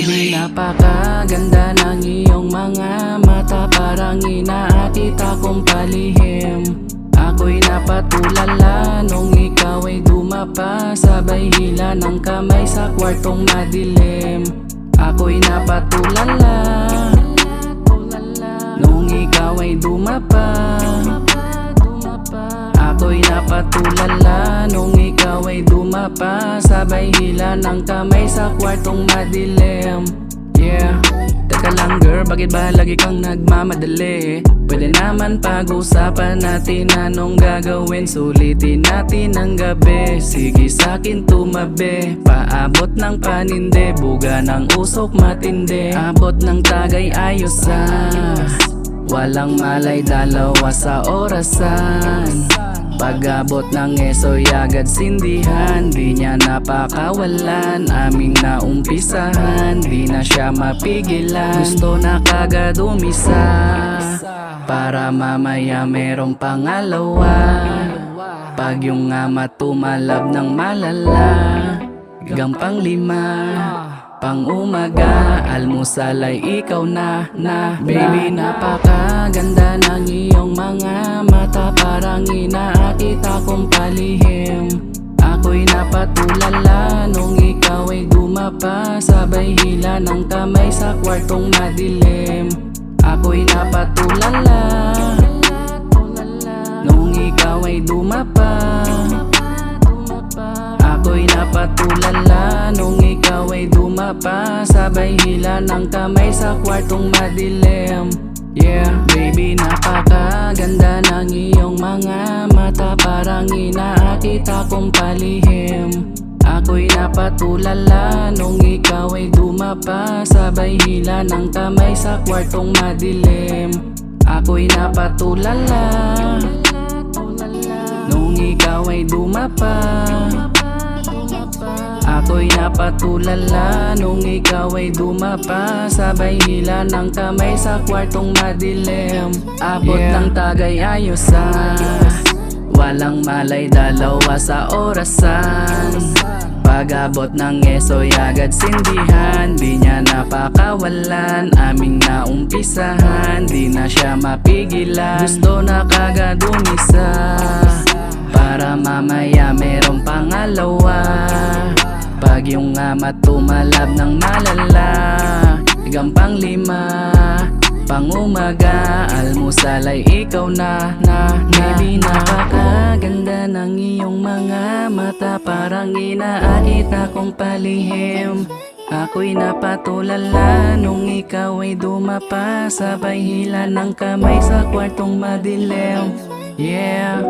Baby, napakaganda ng iyong mga mata, parang inaakita kong palihim. Ako'y napatulala nung ikaw ay dumapa, sabay hila ng kamay sa kwartong madilim. Ako'y napatulala nung ikaw ay dumapa. Ako'y napatulala nung ikaw ay dumapa, sabay hila ng kamay sa kwartong madilim. Yeah. Teka lang girl, bakit ba lagi kang nagmamadali? Pwede naman pag-usapan natin anong gagawin, sulitin natin ang gabi. Sige sa'kin tumabi, paabot ng paninde, buga ng usok matindi. Abot ng tagay ayos walang malay dalawa sa orasan. Pag-abot ng eso'y agad sindihan, di niya napakawalan. Aming naumpisahan, di na siya mapigilan. Gusto na kagad umisa, para mamaya merong pangalawa. Pag yung ama tumalab ng malala, hanggang pang-5, pang-umaga, almusal ay ikaw na. Baby, napakaganda ng iyong mga mata, parang inaakita kong palihim. Ako'y napatulala nung ikaw ay dumapa, sabay hila ng kamay sa kwartong madilim. Ako'y napatulala nung ikaw ay dumapa. Ako'y napatulala nung ikaw ay dumapa, sabay hila ng kamay sa kwartong madilim. Yeah, baby, napakaganda ng iyong mga mata, parang inaakita kong palihim. Ako'y napatulala nung ikaw ay dumapa, sabay hila ng kamay sa kwartong madilim. Ako'y napatulala nung ikaw ay dumapa. Ako'y napatulala nung ikaw ay dumapa, sabay hila ng kamay sa kwartong madilim. Abot ng tagay ayos walang malay dalawa sa orasan. Pag-abot ng eso'y agad sindihan, di niya napakawalan. Aming naumpisahan, di na siya mapigilan. Gusto na kagad umisa, para mamaya merong pangalawa. Pag yung ama tumalab ng malala, hanggang pang-5, pang-umaga, almusal ay ikaw na. Baby, napakaganda ng iyong mga mata, parang inaakita kong palihim. Ako'y napatulala nung ikaw ay dumapa, sabay hila ng kamay sa kwartong madilim. Yeah.